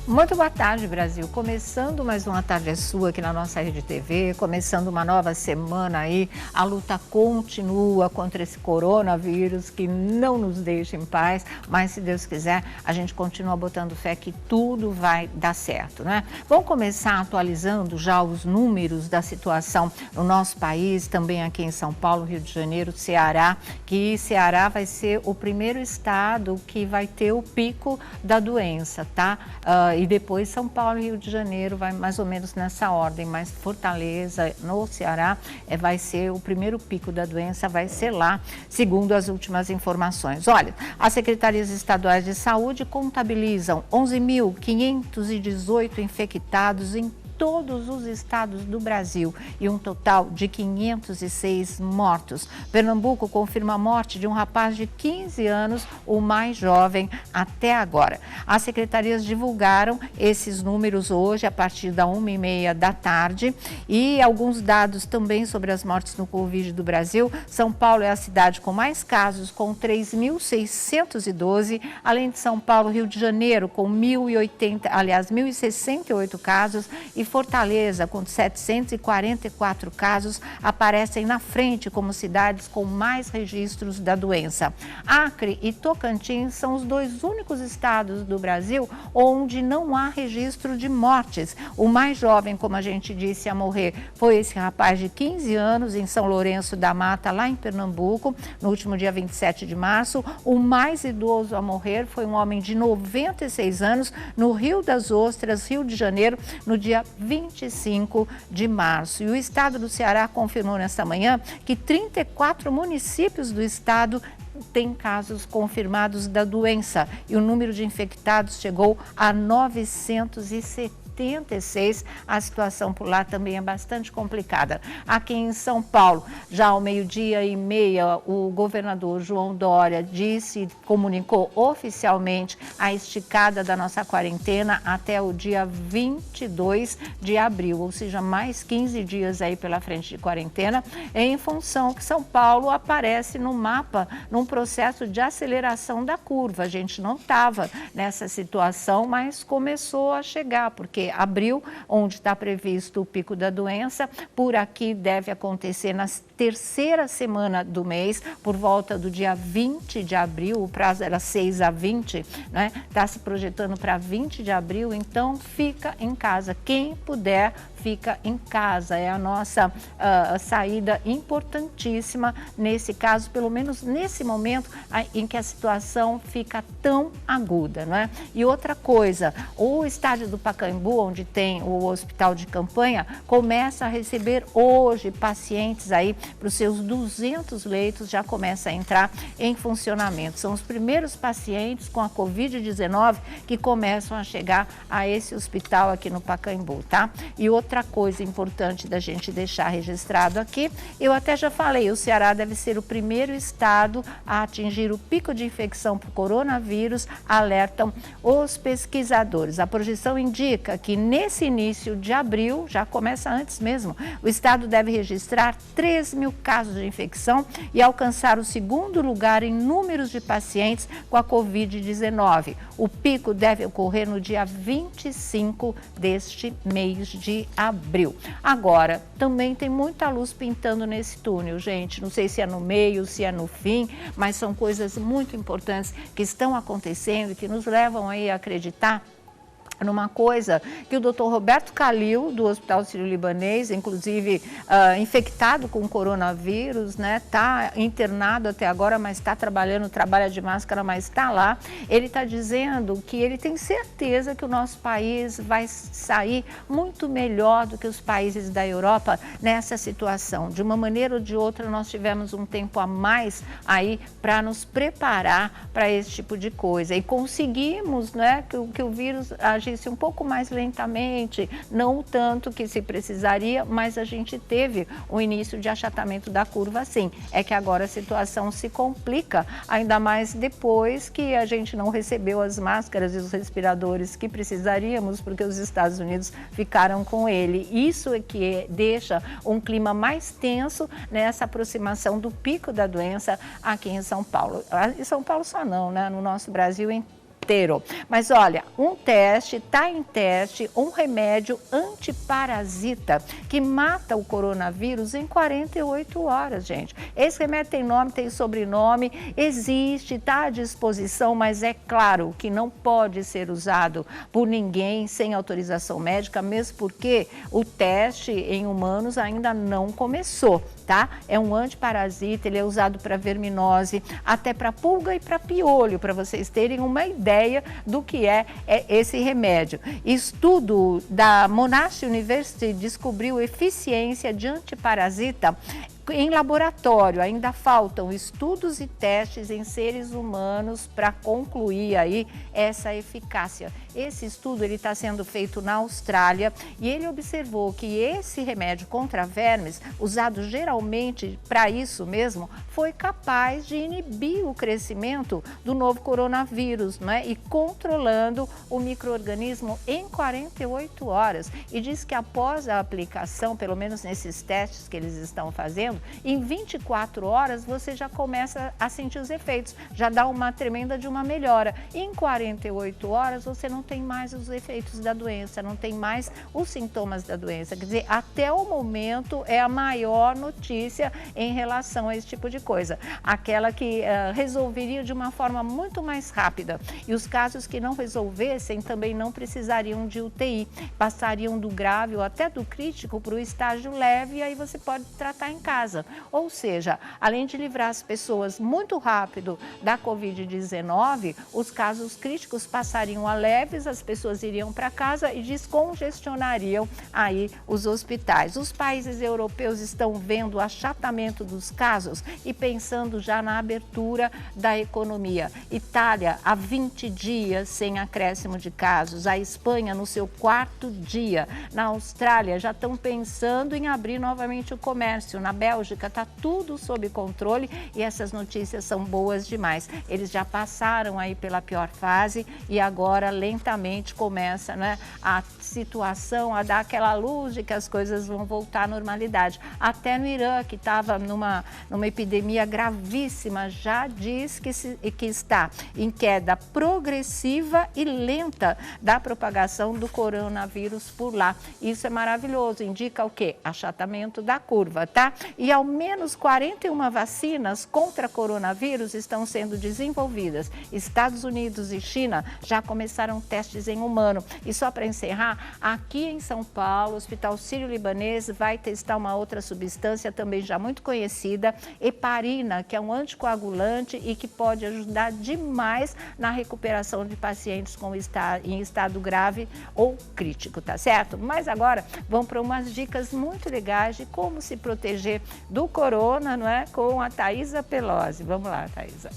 Muito boa tarde, Brasil. Começando mais uma Tarde é Sua aqui na nossa Rede TV, começando uma nova semana aí. A luta continua contra esse coronavírus que não nos deixa em paz, mas se Deus quiser, a gente continua botando fé que tudo vai dar certo, né? Vamos começar atualizando já os números da situação no nosso país, também aqui em São Paulo, Rio de Janeiro, Ceará, que Ceará vai ser o primeiro estado que vai ter o pico da doença, tá? E depois São Paulo e Rio de Janeiro vai mais ou menos nessa ordem, mas Fortaleza, no Ceará, vai ser o primeiro pico da doença, vai ser lá, segundo as últimas informações. Olha, as secretarias estaduais de saúde contabilizam 11.518 infectados em todos os estados do Brasil e um total de 506 mortos. Pernambuco confirma a morte de um rapaz de 15 anos, o mais jovem até agora. As secretarias divulgaram esses números hoje a partir da 1h30 da tarde e alguns dados também sobre as mortes no Covid do Brasil. São Paulo é a cidade com mais casos, com 3.612, além de São Paulo, Rio de Janeiro com 1.068 casos e Fortaleza, com 744 casos, aparecem na frente como cidades com mais registros da doença. Acre e Tocantins são os dois únicos estados do Brasil onde não há registro de mortes. O mais jovem, como a gente disse, a morrer foi esse rapaz de 15 anos em São Lourenço da Mata, lá em Pernambuco, no último dia 27 de março. O mais idoso a morrer foi um homem de 96 anos no Rio das Ostras, Rio de Janeiro, no dia 25 de março. E o estado do Ceará confirmou nesta manhã que 34 municípios do estado têm casos confirmados da doença e o número de infectados chegou a 976. A situação por lá também é bastante complicada. Aqui em São Paulo, já ao 12h30, o governador João Dória comunicou oficialmente a esticada da nossa quarentena até o dia 22 de abril, ou seja, mais 15 dias aí pela frente de quarentena, em função que São Paulo aparece no mapa, num processo de aceleração da curva. A gente não estava nessa situação, mas começou a chegar, porque abril, onde está previsto o pico da doença, por aqui deve acontecer na terceira semana do mês, por volta do dia 20 de abril, o prazo era 6 a 20, né? Está se projetando para 20 de abril, então fica em casa. Quem puder, fica em casa. É a nossa saída importantíssima nesse caso, pelo menos nesse momento em que a situação fica tão aguda, não é? E outra coisa, o estádio do Pacaembu, onde tem o hospital de campanha, começa a receber hoje pacientes aí para os seus 200 leitos, já começa a entrar em funcionamento. São os primeiros pacientes com a Covid-19 que começam a chegar a esse hospital aqui no Pacaembu, tá? E outra coisa importante da gente deixar registrado aqui, eu até já falei, o Ceará deve ser o primeiro estado a atingir o pico de infecção por coronavírus, alertam os pesquisadores. A projeção indica que nesse início de abril, já começa antes mesmo, o estado deve registrar 3.000 casos de infecção e alcançar o segundo lugar em números de pacientes com a Covid-19. O pico deve ocorrer no dia 25 deste mês de abril. Agora, também tem muita luz pintando nesse túnel, gente. Não sei se é no meio, se é no fim, mas são coisas muito importantes que estão acontecendo e que nos levam aí a acreditar numa coisa que o Dr. Roberto Calil, do Hospital Sírio-Libanês, inclusive infectado com coronavírus, né? Está internado até agora, mas está trabalhando, trabalha de máscara, mas está lá. Ele está dizendo que ele tem certeza que o nosso país vai sair muito melhor do que os países da Europa nessa situação. De uma maneira ou de outra, nós tivemos um tempo a mais aí para nos preparar para esse tipo de coisa. E conseguimos, né, que o vírus agisse um pouco mais lentamente, não o tanto que se precisaria, mas a gente teve um início de achatamento da curva, sim. É que agora a situação se complica, ainda mais depois que a gente não recebeu as máscaras e os respiradores que precisaríamos, porque os Estados Unidos ficaram com ele. Isso é que deixa um clima mais tenso nessa aproximação do pico da doença aqui em São Paulo. Em São Paulo só não, né? No nosso Brasil inteiro. Mas olha, está em teste um remédio antiparasita que mata o coronavírus em 48 horas, gente. Esse remédio tem nome, tem sobrenome, existe, está à disposição, mas é claro que não pode ser usado por ninguém sem autorização médica, mesmo porque o teste em humanos ainda não começou, tá? É um antiparasita, ele é usado para verminose, até para pulga e para piolho, para vocês terem uma ideia do que é esse remédio. Estudo da Monash University descobriu eficiência de antiparasita em laboratório. Ainda faltam estudos e testes em seres humanos para concluir aí essa eficácia. Esse estudo está sendo feito na Austrália e ele observou que esse remédio contra vermes, usado geralmente para isso mesmo, foi capaz de inibir o crescimento do novo coronavírus, né? E controlando o micro-organismo em 48 horas. E diz que após a aplicação, pelo menos nesses testes que eles estão fazendo, em 24 horas você já começa a sentir os efeitos, já dá uma tremenda de uma melhora. Em 48 horas você não tem mais os efeitos da doença, não tem mais os sintomas da doença. Quer dizer, até o momento é a maior notícia em relação a esse tipo de coisa. Aquela que resolveria de uma forma muito mais rápida. E os casos que não resolvessem também não precisariam de UTI, passariam do grave ou até do crítico para o estágio leve e aí você pode tratar em casa. Ou seja, além de livrar as pessoas muito rápido da Covid-19, os casos críticos passariam a leves, as pessoas iriam para casa e descongestionariam aí os hospitais. Os países europeus estão vendo o achatamento dos casos e pensando já na abertura da economia. Itália, há 20 dias sem acréscimo de casos. A Espanha, no seu 4º dia. Na Austrália, já estão pensando em abrir novamente o comércio. Na Bélgica, está tudo sob controle e essas notícias são boas demais. Eles já passaram aí pela pior fase e agora lentamente começa, né, a situação a dar aquela luz de que as coisas vão voltar à normalidade. Até no Irã, que estava numa epidemia gravíssima, já diz que está em queda progressiva e lenta da propagação do coronavírus por lá. Isso é maravilhoso, indica o quê? Achatamento da curva, tá? E ao menos 41 vacinas contra coronavírus estão sendo desenvolvidas. Estados Unidos e China já começaram testes em humano. E só para encerrar, aqui em São Paulo, o Hospital Sírio-Libanês vai testar uma outra substância também já muito conhecida, heparina, que é um anticoagulante e que pode ajudar demais na recuperação de pacientes em estado grave ou crítico, tá certo? Mas agora vamos para umas dicas muito legais de como se proteger do corona, não é? Com a Thaisa Pelosi. Vamos lá, Thaisa.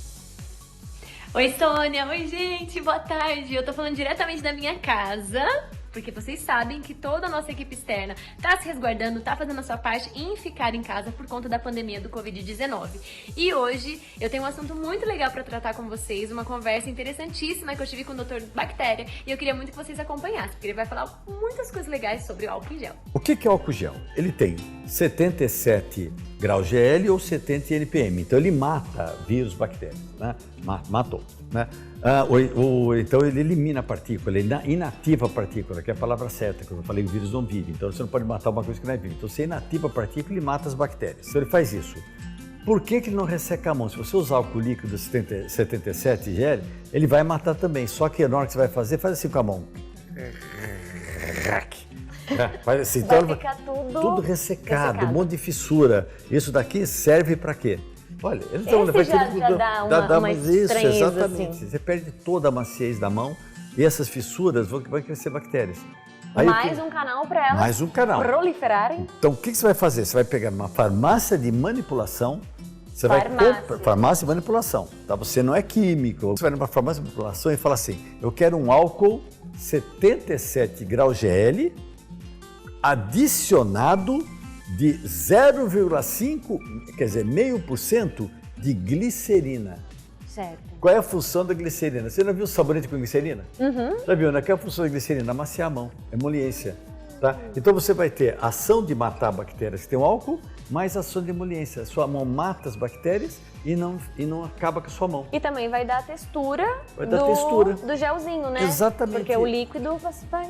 Oi, Sônia. Oi, gente. Boa tarde. Eu tô falando diretamente da minha casa, porque vocês sabem que toda a nossa equipe externa tá se resguardando, tá fazendo a sua parte em ficar em casa por conta da pandemia do Covid-19. E hoje eu tenho um assunto muito legal para tratar com vocês, uma conversa interessantíssima que eu tive com o Dr. Bactéria e eu queria muito que vocês acompanhassem, porque ele vai falar muitas coisas legais sobre o álcool em gel. O que é álcool gel? Ele tem 77 graus GL ou 70 NPM, então ele mata vírus, bactérias, né? Matou, né? Então ele elimina a partícula, ele inativa a partícula, que é a palavra certa, quando eu falei que o vírus não vive. Então você não pode matar uma coisa que não é viva. Então você inativa a partícula e mata as bactérias. Então ele faz isso. Por que ele não resseca a mão? Se você usar álcool líquido 77 GL, ele vai matar também. Só que na hora que você vai fazer, faz assim com a mão. Faz assim, vai então, ficar tudo ressecado, um monte de fissura. Isso daqui serve para quê? Olha, ele já dá uma isso, exatamente. Assim. Você perde toda a maciez da mão e essas fissuras vão crescer bactérias. Aí, mais um canal para elas proliferarem. Então, o que você vai fazer? Você vai pegar uma farmácia de manipulação. Farmácia de manipulação. Tá? Você não é químico. Você vai numa farmácia de manipulação e fala assim: eu quero um álcool 77 graus GL adicionado de 0,5, quer dizer, 0,5% de glicerina. Certo. Qual é a função da glicerina? Você não viu sabonete com glicerina? Uhum. Já viu, né? Qual é a função da glicerina? Amaciar a mão, emoliência. Tá? Então você vai ter ação de matar bactérias que tem o álcool mais ação de emoliência. A sua mão mata as bactérias e não acaba com a sua mão. E também vai dar a textura, do gelzinho, né? Exatamente. Porque o líquido você vai...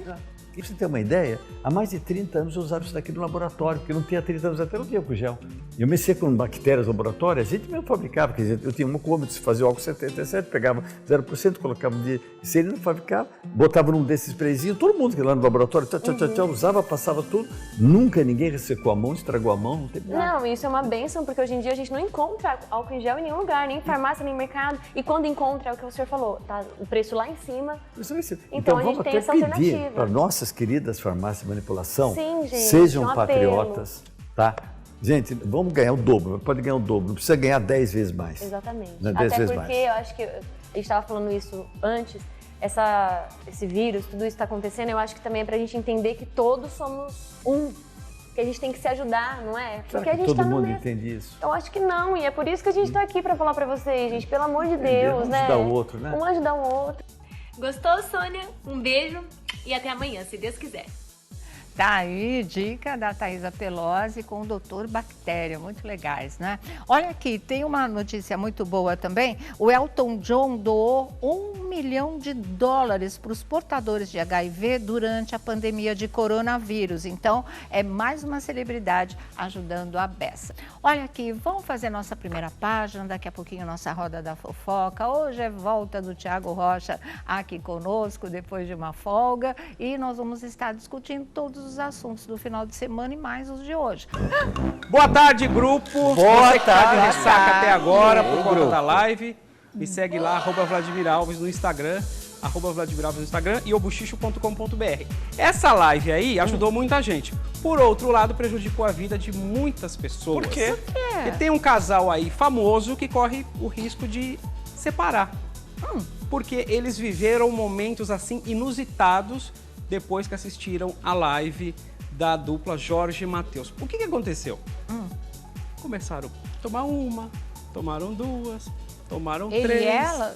E pra você ter uma ideia, há mais de 30 anos eu usava isso daqui no laboratório, porque não tinha 30 anos até não tinha com gel. Eu mexia com bactérias no laboratório, a gente mesmo fabricava, quer dizer, eu tinha um cômodo de fazer o álcool 77, pegava 0%, colocava de serina, fabricava, botava num desses sprayzinhos, todo mundo que lá no laboratório, usava, passava tudo, nunca ninguém ressecou a mão, estragou a mão, não teve nada. Não, isso é uma bênção, porque hoje em dia a gente não encontra álcool em gel em nenhum lugar, nem em farmácia, nem em mercado, e quando encontra, é o que o senhor falou, tá o preço lá em cima. Então a gente vamos tem até essa pedir alternativa. para nossas queridas farmácias de manipulação, Sim, gente, sejam um patriotas, tá? Gente, vamos ganhar o dobro, pode ganhar o dobro, não precisa ganhar 10 vezes mais. Exatamente. Né? 10 Até vezes porque mais. eu acho que, a gente estava falando isso antes, esse vírus, tudo isso está acontecendo, eu acho que também é para a gente entender que todos somos um, que a gente tem que se ajudar, não é? Será Porque que a gente todo tá no mundo mesmo. entende isso? Eu acho que não, e é por isso que a gente está aqui para falar para vocês, gente, pelo amor de Deus, um né? ajudar o outro, né? Um ajudar o outro. Gostou, Sônia? Um beijo e até amanhã, se Deus quiser. Tá aí, dica da Thaisa Pelosi com o Doutor Bactéria, muito legais, né? Olha aqui, tem uma notícia muito boa também. O Elton John doou $1 milhão para os portadores de HIV durante a pandemia de coronavírus. Então, é mais uma celebridade ajudando a beça. Olha aqui, vamos fazer nossa primeira página, daqui a pouquinho nossa roda da fofoca. Hoje é volta do Thiago Rocha aqui conosco, depois de uma folga, e nós vamos estar discutindo todos os assuntos do final de semana e mais os de hoje. Boa tarde, grupo. Boa Você que tá de tarde. ressaca até agora por conta grupo. da live. Me segue lá, @Vladimir Alves no Instagram, @Vladimir Alves no Instagram e obuchicho.com.br. Essa live aí ajudou muita gente. Por outro lado, prejudicou a vida de muitas pessoas. Por quê? Porque tem um casal aí famoso que corre o risco de separar. Porque eles viveram momentos assim inusitados depois que assistiram a live da dupla Jorge e Matheus. O que aconteceu? Começaram a tomar uma, tomaram duas, tomaram Ele três. e ela?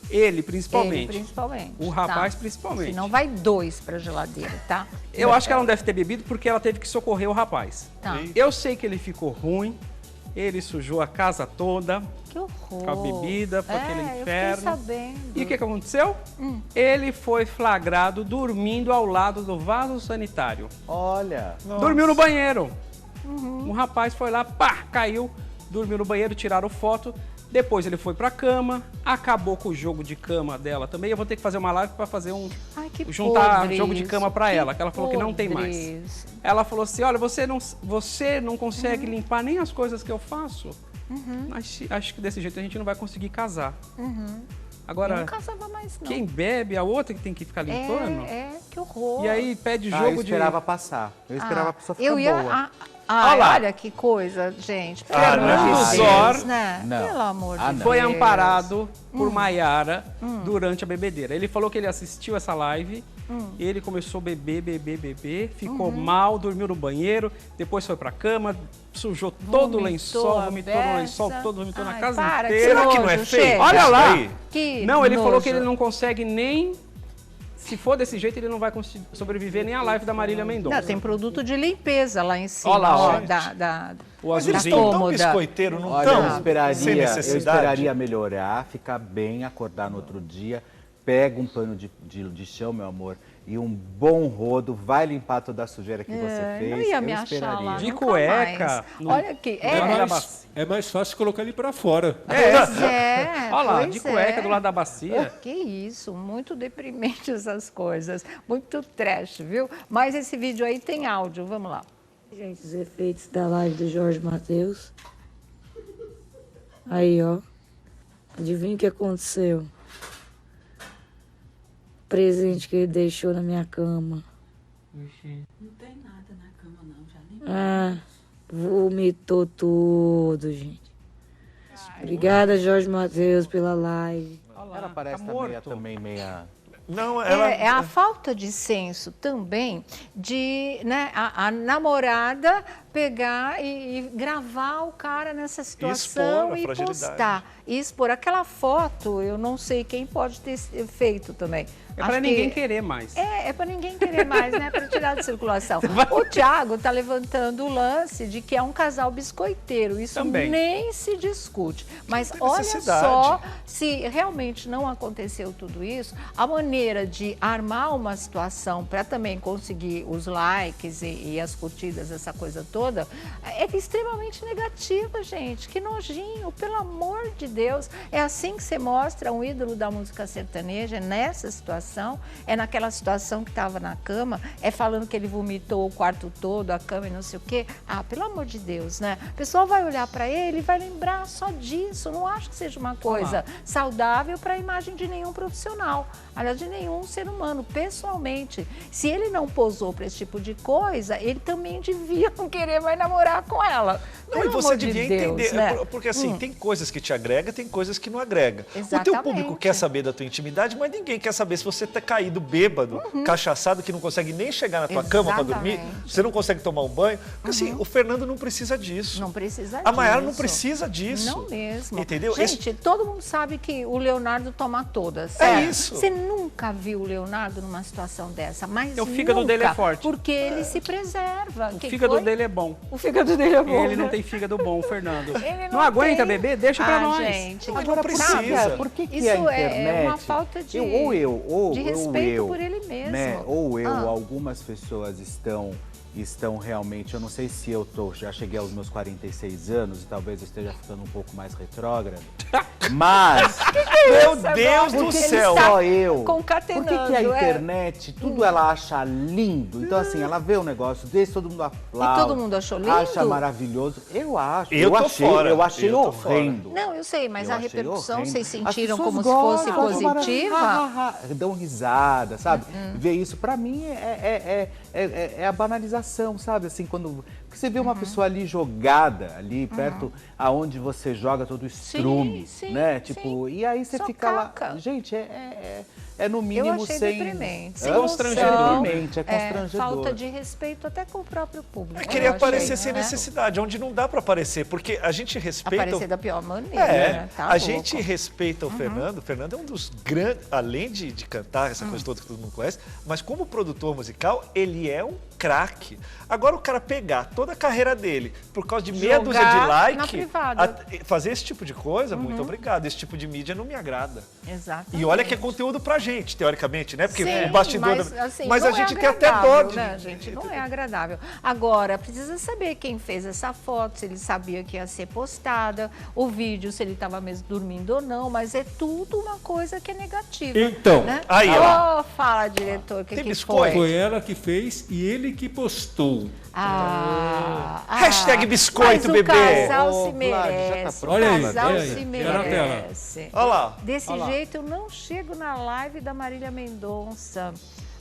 Ele, principalmente. Ele, principalmente. O rapaz, tá? principalmente. Senão vai 2 para a geladeira, tá? Eu acho que ela não deve ter bebido porque ela teve que socorrer o rapaz. Tá. Eu sei que ele ficou ruim, ele sujou a casa toda Que horror. com a bebida, foi aquele Eu inferno. fiquei sabendo. E o que aconteceu? Ele foi flagrado dormindo ao lado do vaso sanitário. Olha. Dormiu no banheiro. Um rapaz foi lá, pá, caiu, dormiu no banheiro, tiraram foto. Depois ele foi pra cama, acabou com o jogo de cama dela também. Eu vou ter que fazer uma live pra fazer Ai, que juntar podre jogo de isso, cama pra ela, que ela falou que não tem podre mais. isso. Ela falou assim, olha, você não consegue limpar nem as coisas que eu faço. Acho que desse jeito a gente não vai conseguir casar. Agora, Não casava mais, não. quem bebe, a outra que tem que ficar limpando. Que horror. E aí pede Eu jogo de... esperava passar. Eu esperava a pessoa ficar eu ia, boa. Olha lá. olha que coisa, gente. Pelo Fernando amor de Zor. Deus, né? Não. Pelo amor de Ah, Deus. não. Foi amparado por Maiara durante a bebedeira. Ele falou que ele assistiu essa live, ele começou a beber, ficou mal, dormiu no banheiro, depois foi pra cama, sujou todo o lençol, a vomitou no beça. lençol todo, vomitou na Ai, casa para, inteira. Será que não é nojo, feio? chega. Olha isso lá! daí? Que Não, ele falou nojo. que ele não consegue nem... Se for desse jeito, ele não vai conseguir sobreviver nem a live da Marília Mendonça. Não, tem produto de limpeza lá em cima. Olha lá, ó, ó. O Mas azulzinho. eles estão tão cômoda. biscoiteiro, não Olha, estão? eu Sem Eu necessidade. esperaria melhorar, ficar bem, acordar no outro dia, pega um pano de chão, meu amor, e um bom rodo, vai limpar toda a sujeira que você fez. Não ia eu me achar esperaria. lá De nunca cueca, mais. no- Olha aqui, É mais fácil colocar ele pra fora. Pois é, Olha lá, pois de cueca do lado da bacia. Que isso, muito deprimente essas coisas, muito trash, viu? Mas esse vídeo aí tem áudio, vamos lá. Gente, os efeitos da live do Jorge Matheus. Aí, ó. Adivinha o que aconteceu? O presente que ele deixou na minha cama. Não tem nada na cama, não. Já nem... Ah, vomitou tudo, gente. Obrigada, Jorge Matheus, pela live. Olha lá, Ela parece tá morto. também meia... Não, ela... É a falta de senso também de, né, a namorada pegar e gravar o cara nessa situação e postar. E expor aquela foto, eu não sei quem pode ter feito também. É para ninguém querer mais. É para ninguém querer mais, né? Para tirar de circulação. O Thiago está levantando o lance de que é um casal biscoiteiro. Isso também nem se discute. Mas olha só, se realmente não aconteceu tudo isso, a maneira de armar uma situação para também conseguir os likes e as curtidas, essa coisa toda, é extremamente negativa, gente. Que nojinho, pelo amor de Deus. É assim que você mostra um ídolo da música sertaneja, nessa situação. É naquela situação que estava na cama, é falando que ele vomitou o quarto todo, a cama e não sei o quê. Ah, pelo amor de Deus, né? O pessoal vai olhar para ele e vai lembrar só disso. Não acho que seja uma coisa saudável para a imagem de nenhum profissional. Aliás, de nenhum ser humano, pessoalmente. Se ele não posou para esse tipo de coisa, ele também devia não querer mais namorar com ela. Não, e você devia entender, né? Porque assim, tem coisas que te agrega, tem coisas que não agrega. Exatamente. O teu público quer saber da tua intimidade, mas ninguém quer saber se você tá caído bêbado, cachaçado, que não consegue nem chegar na tua cama para dormir, você não consegue tomar um banho. Porque assim, o Fernando não precisa disso. Não precisa disso. A Mayara não precisa disso. Não mesmo. Entendeu? Gente, todo mundo sabe que o Leonardo toma todas. É isso. Você nunca viu o Leonardo numa situação dessa, mas o fígado dele é forte. Porque ele se preserva. O fígado dele é bom. O fígado dele é bom. Ele não tem fígado bom, o Fernando. Ele não aguenta beber? Deixa pra nós. Gente, agora precisa. Por que isso a internet... é uma falta de respeito por ele mesmo. Né? Algumas pessoas estão realmente, eu não sei se já cheguei aos meus 46 anos e talvez eu esteja ficando um pouco mais retrógrado, mas... Meu Deus do céu! Só eu. Concatenando, por que a internet, tudo ela acha lindo? Então assim, ela vê um negócio desse, todo mundo aplaude. E todo mundo achou lindo? Acha maravilhoso. Eu acho. Eu achei horrendo. Não, eu sei, mas a repercussão, horrendo. vocês sentiram como gostam, se fosse positiva? Dão risada, sabe? Ver isso, pra mim, é a banalização, sabe? Assim, quando você vê uma pessoa ali jogada, ali perto aonde você joga todo o estrume, né? Tipo, e aí você fica lá. Gente, é no mínimo deprimente. É constrangedor. É constrangedor. Falta de respeito até com o próprio público. Queria aparecer sem necessidade, onde não dá para aparecer, porque a gente respeita... Aparecer da pior maneira, né? Tá a gente respeita o Fernando. O Fernando é um dos grandes, além de cantar essa coisa toda que todo mundo conhece, mas como produtor musical, ele é um craque. Agora o cara pegar toda a carreira dele por causa de meia dúzia de like, fazer esse tipo de coisa, muito obrigado. Esse tipo de mídia não me agrada. Exatamente. E olha que é conteúdo pra gente, teoricamente, né? Porque o bastidor... Mas a gente tem até dó de... Né, gente? Não é agradável. Agora, precisa saber quem fez essa foto, se ele sabia que ia ser postada, o vídeo, se ele estava mesmo dormindo ou não, mas é tudo uma coisa que é negativa. Então, né? aí, ó. Fala, diretor, que biscoito? Foi ela que fez e ele que postou. Hashtag biscoito, mas bebê. O casal se merece. Olha aí, o casal se merece. Olha lá. Desse jeito eu não chego na live da Marília Mendonça.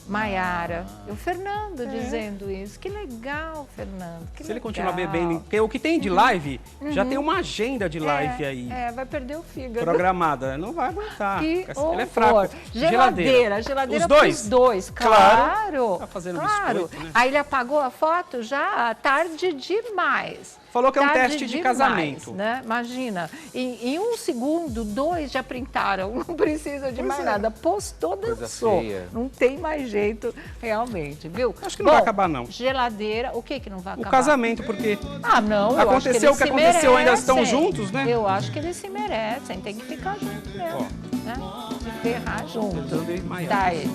Mayara, o Fernando dizendo isso. Que legal, Fernando. Que Se ele continuar bebendo, porque o que tem de live, já tem uma agenda de live aí. Vai perder o fígado. Programada, não vai aguentar. Ele é fraco. Geladeira os dois. Claro. Tá fazendo biscoito, né? Aí ele apagou a foto já tarde demais. Falou que é um teste de casamento. Né? Imagina, em 1 segundo, 2 já printaram, não precisa de mais nada. Postou, dançou. Não tem mais jeito, realmente, viu? Acho que não vai acabar, não. Geladeira, o que não vai acabar? O casamento, porque não, aconteceu o que aconteceu, ainda estão juntos, né? Eu acho que eles se merecem, tem que ficar junto mesmo, né? Se ferrar junto. Tá aí.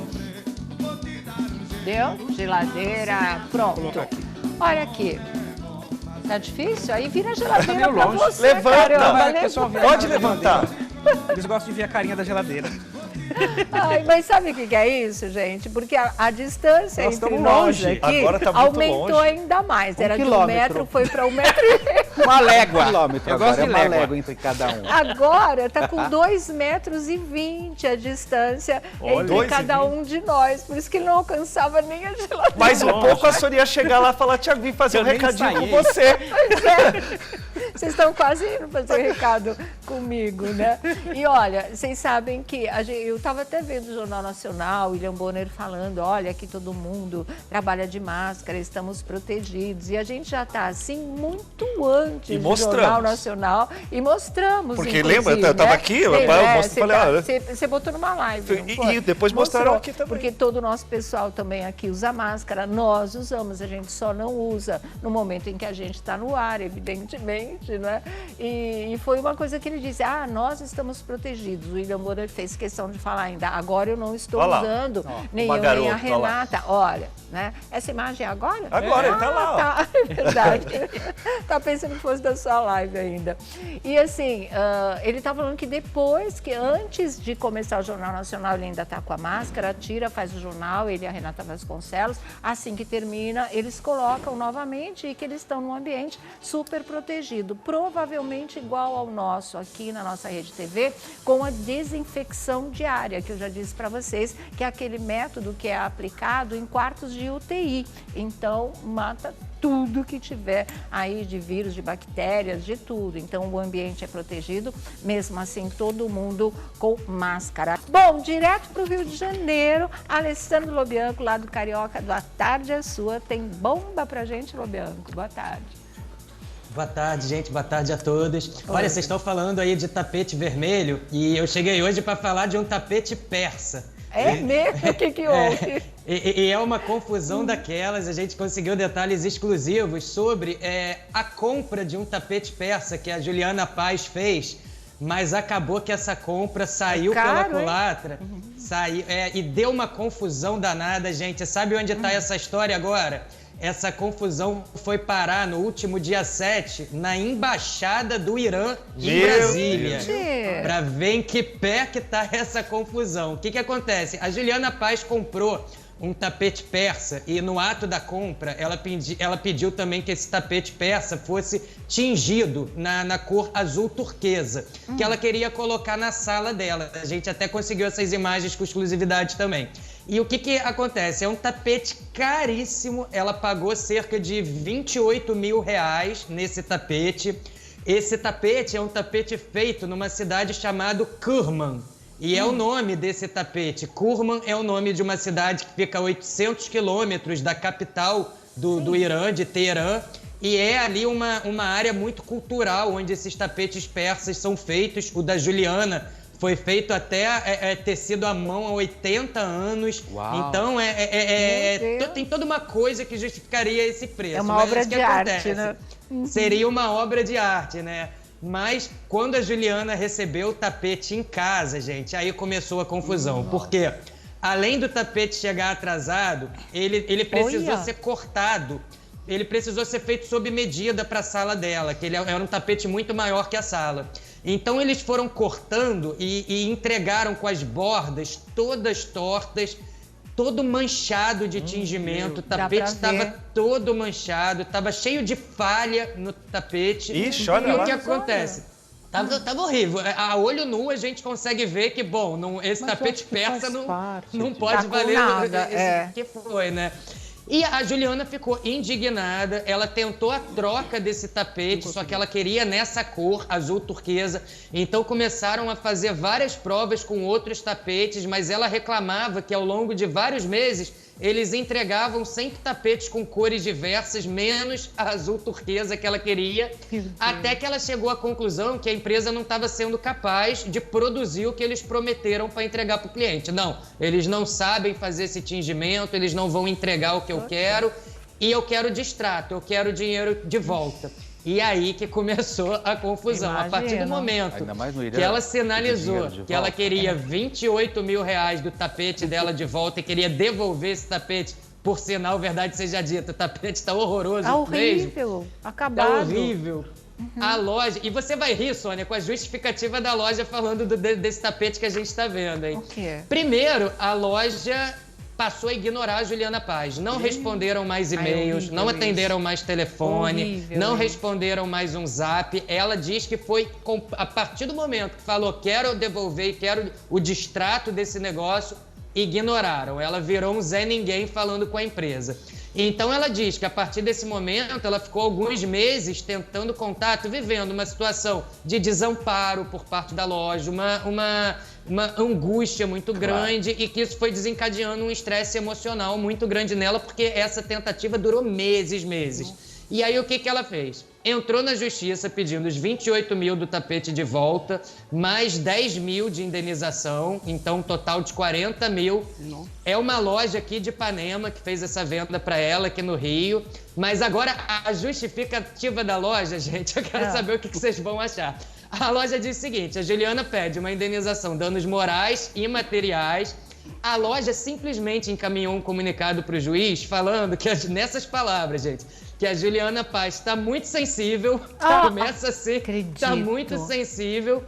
Deu? Geladeira, pronto. Olha aqui. Tá difícil? Aí vira a geladeira pra você. Levanta! Caramba, pode levantar. Eles gostam de ver a carinha da geladeira. Ai, mas sabe o que é isso, gente? Porque a distância entre nós aqui aumentou ainda mais. Era de 1 metro, foi para 1,5 metro. Uma légua. Quilômetro agora, uma légua entre cada um. Agora tá com 2,20 metros a distância entre cada um de nós. Por isso que ele não alcançava nem a geladeira. Mais um pouco a senhora ia chegar lá e falar, Tiago, vim fazer um recadinho com você. Vocês estão quase indo fazer recado comigo, né? E olha, vocês sabem que eu estava até vendo o Jornal Nacional, William Bonner falando, olha, aqui todo mundo trabalha de máscara, estamos protegidos. E a gente já está assim muito antes do Jornal Nacional e mostramos. Porque lembra, eu estava aqui, eu falei, você botou numa live. E depois mostraram aqui também. Porque todo o nosso pessoal também aqui usa máscara, nós usamos, a gente só não usa no momento em que a gente está no ar, evidentemente, né? E foi uma coisa que ele disse, nós estamos protegidos. O William Bonner fez questão de falar ainda, agora eu não estou usando, nem eu, nem a Renata. Olha, né? Essa imagem é agora? Agora, ele tá lá. Tá, é verdade. Tá pensando que fosse da sua live ainda. E assim, ele tá falando que depois, que antes de começar o Jornal Nacional, ele ainda tá com a máscara, tira, faz o jornal, ele e a Renata Vasconcelos. Assim que termina, eles colocam novamente e que eles estão num ambiente super protegido, provavelmente igual ao nosso aqui na nossa Rede TV, com a desinfecção diária, que eu já disse para vocês, que é aquele método que é aplicado em quartos de UTI. Então, mata tudo que tiver aí de vírus, de bactérias, de tudo. Então, o ambiente é protegido, mesmo assim, todo mundo com máscara. Bom, direto para o Rio de Janeiro, Alessandro Lobianco, lá do Carioca, do A Tarde é Sua, tem bomba pra gente, Lobianco. Boa tarde. Boa tarde, gente. Boa tarde a todos. Olha, vocês estão falando aí de tapete vermelho e eu cheguei hoje para falar de um tapete persa. É mesmo? O que houve? E é uma confusão daquelas. A gente conseguiu detalhes exclusivos sobre a compra de um tapete persa que a Juliana Paz fez, mas acabou que essa compra saiu pela culatra, e deu uma confusão danada, gente. Sabe onde está essa história agora? Essa confusão foi parar no último dia 7 na Embaixada do Irã em Brasília. Para ver em que pé que tá essa confusão. O que acontece? A Juliana Paz comprou um tapete persa e no ato da compra ela pediu também que esse tapete persa fosse tingido na cor azul turquesa, que ela queria colocar na sala dela. A gente até conseguiu essas imagens com exclusividade também. E o que acontece? É um tapete caríssimo, ela pagou cerca de R$28 mil nesse tapete. Esse tapete é um tapete feito numa cidade chamada Kerman. E é o nome desse tapete. Kerman é o nome de uma cidade que fica a 800 quilômetros da capital do Irã, de Teherã. E é ali uma área muito cultural, onde esses tapetes persas são feitos. O da Juliana foi feito até tecido à mão há 80 anos. Uau. Então, tem toda uma coisa que justificaria esse preço. É uma obra de arte, né? Seria uma obra de arte, né? Mas quando a Juliana recebeu o tapete em casa, gente, aí começou a confusão. Porque além do tapete chegar atrasado, ele precisou ser cortado. Ele precisou ser feito sob medida para a sala dela, que ele era um tapete muito maior que a sala. Então eles foram cortando e entregaram com as bordas todas tortas, todo manchado de tingimento. O tapete estava todo manchado, estava cheio de falha no tapete. Ixi, olha lá. E o que acontece? Tava horrível. A olho nu a gente consegue ver que, esse tapete persa não pode valer nada. Que foi, né? E a Juliana ficou indignada, ela tentou a troca desse tapete, só que ela queria nessa cor, azul turquesa. Então começaram a fazer várias provas com outros tapetes, mas ela reclamava que ao longo de vários meses eles entregavam sempre tapetes com cores diversas, menos a azul turquesa que ela queria, até que ela chegou à conclusão que a empresa não estava sendo capaz de produzir o que eles prometeram para entregar para o cliente. Não, eles não sabem fazer esse tingimento, eles não vão entregar o que eu quero, e eu quero de extrato, eu quero dinheiro de volta. E aí que começou a confusão. Imagina. A partir do momento que ela sinalizou que ela queria R$28 mil do tapete dela de volta e queria devolver esse tapete, por sinal, verdade seja dita, o tapete está horroroso. Tá horrível, acabado. Tá horrível. A loja... E você vai rir, Sônia, com a justificativa da loja falando desse tapete que a gente está vendo, hein? O quê? Primeiro, a loja passou a ignorar a Juliana Paz. Não responderam mais e-mails, não atenderam mais telefone, não responderam mais um zap. Ela diz que foi a partir do momento que falou quero devolver, quero o distrato desse negócio, ignoraram. Ela virou um Zé Ninguém falando com a empresa. Então ela diz que a partir desse momento ela ficou alguns meses tentando contato, vivendo uma situação de desamparo por parte da loja, uma angústia muito grande, e que isso foi desencadeando um estresse emocional muito grande nela, porque essa tentativa durou meses. E aí o que ela fez? Entrou na justiça pedindo os 28 mil do tapete de volta, mais 10 mil de indenização, então um total de 40 mil. É uma loja aqui de Ipanema que fez essa venda para ela aqui no Rio. Mas agora a justificativa da loja, gente, eu quero saber o que vocês vão achar. A loja diz o seguinte: a Juliana pede uma indenização, danos morais e materiais. A loja simplesmente encaminhou um comunicado para o juiz falando que, nessas palavras, gente, que a Juliana Paz está muito sensível, começa a ser, está muito sensível,